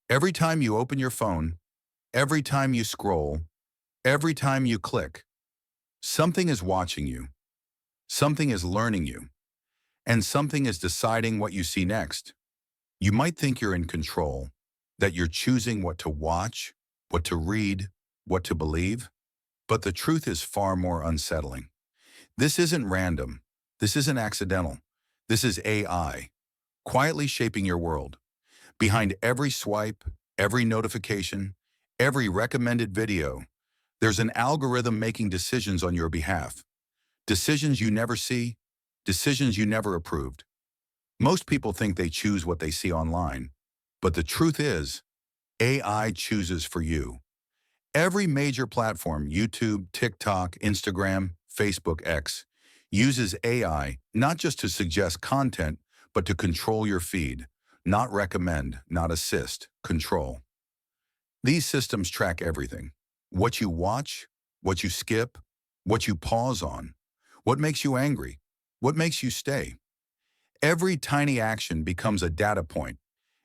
Every time you open your phone, every time you scroll, every time you click, something is watching you, something is learning you, and something is deciding what you see next. You might think you're in control, that you're choosing what to watch, what to read, what to believe, but the truth is far more unsettling. This isn't random. This isn't accidental. This is AI, quietly shaping your world. Behind every swipe, every notification, every recommended video, there's an algorithm making decisions on your behalf. Decisions you never see, decisions you never approved. Most people think they choose what they see online, but the truth is, AI chooses for you. Every major platform, YouTube, TikTok, Instagram, Facebook, X, uses AI not just to suggest content, but to control your feed. Not recommend, not assist, control. These systems track everything. What you watch, what you skip, what you pause on, what makes you angry, what makes you stay. Every tiny action becomes a data point.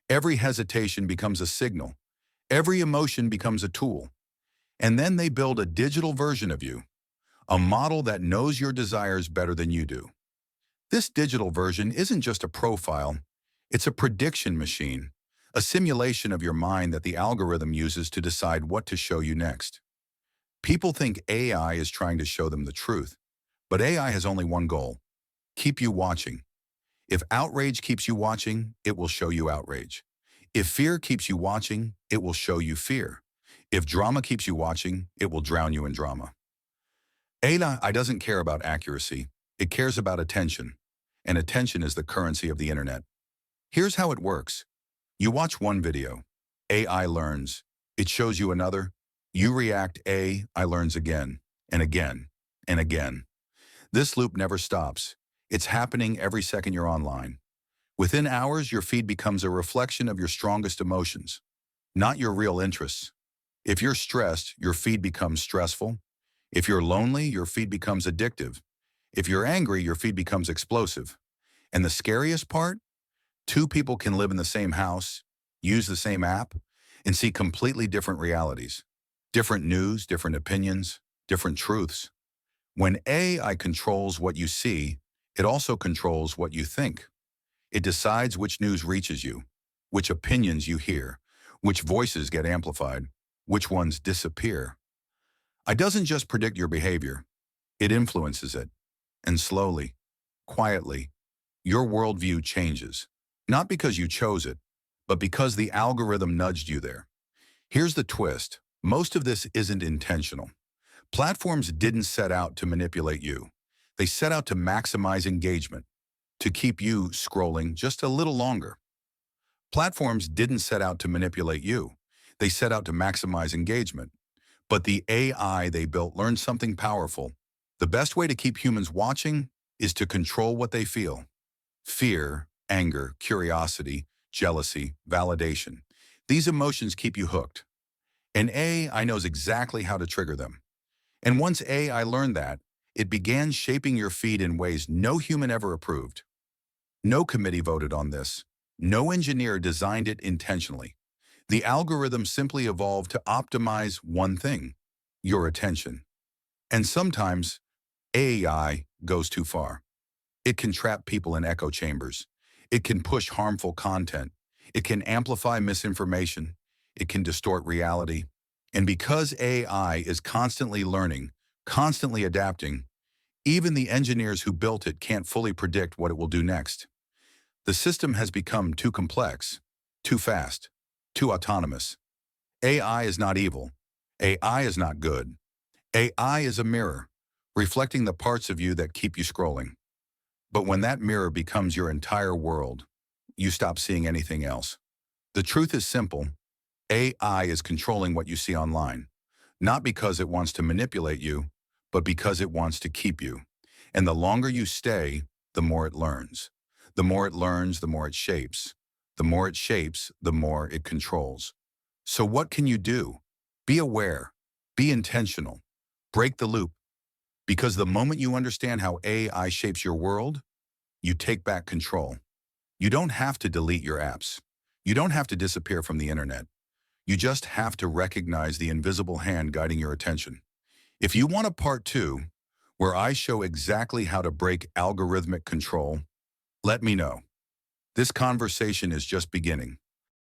Every hesitation becomes a signal. Every emotion becomes a tool. And then they build a digital version of you, a model that knows your desires better than you do. This digital version isn't just a profile, it's a prediction machine, a simulation of your mind that the algorithm uses to decide what to show you next. People think AI is trying to show them the truth, but AI has only one goal: keep you watching. If outrage keeps you watching, it will show you outrage. If fear keeps you watching, it will show you fear. If drama keeps you watching, it will drown you in drama. AI doesn't care about accuracy. It cares about attention. And attention is the currency of the internet. Here's how it works. You watch one video. AI learns. It shows you another. You react. AI learns again and again and again. This loop never stops. It's happening every second you're online. Within hours, your feed becomes a reflection of your strongest emotions, not your real interests. If you're stressed, your feed becomes stressful. If you're lonely, your feed becomes addictive. If you're angry, your feed becomes explosive. And the scariest part? Two people can live in the same house, use the same app, and see completely different realities. Different news, different opinions, different truths. When AI controls what you see, it also controls what you think. It decides which news reaches you, which opinions you hear, which voices get amplified, which ones disappear. It doesn't just predict your behavior, it influences it. And slowly, quietly, your worldview changes. Not because you chose it, but because the algorithm nudged you there. Here's the twist. Most of this isn't intentional. Platforms didn't set out to manipulate you. They set out to maximize engagement, to keep you scrolling just a little longer. Platforms didn't set out to manipulate you. They set out to maximize engagement. But the AI they built learned something powerful. The best way to keep humans watching is to control what they feel. Fear, anger, curiosity, jealousy, validation. These emotions keep you hooked. And AI knows exactly how to trigger them. And once AI learned that, it began shaping your feed in ways no human ever approved. No committee voted on this. No engineer designed it intentionally. The algorithm simply evolved to optimize one thing: your attention. And sometimes AI goes too far. It can trap people in echo chambers. It can push harmful content. It can amplify misinformation. It can distort reality. And because AI is constantly learning, constantly adapting, even the engineers who built it can't fully predict what it will do next. The system has become too complex, too fast, too autonomous. AI is not evil. AI is not good. AI is a mirror, reflecting the parts of you that keep you scrolling. But when that mirror becomes your entire world, you stop seeing anything else. The truth is simple. AI is controlling what you see online, not because it wants to manipulate you, but because it wants to keep you. And the longer you stay, the more it learns. The more it learns, the more it shapes. The more it shapes, the more it controls. So what can you do? Be aware. Be intentional. Break the loop. Because the moment you understand how AI shapes your world, you take back control. You don't have to delete your apps. You don't have to disappear from the internet. You just have to recognize the invisible hand guiding your attention. If you want a part two, where I show exactly how to break algorithmic control, let me know. This conversation is just beginning.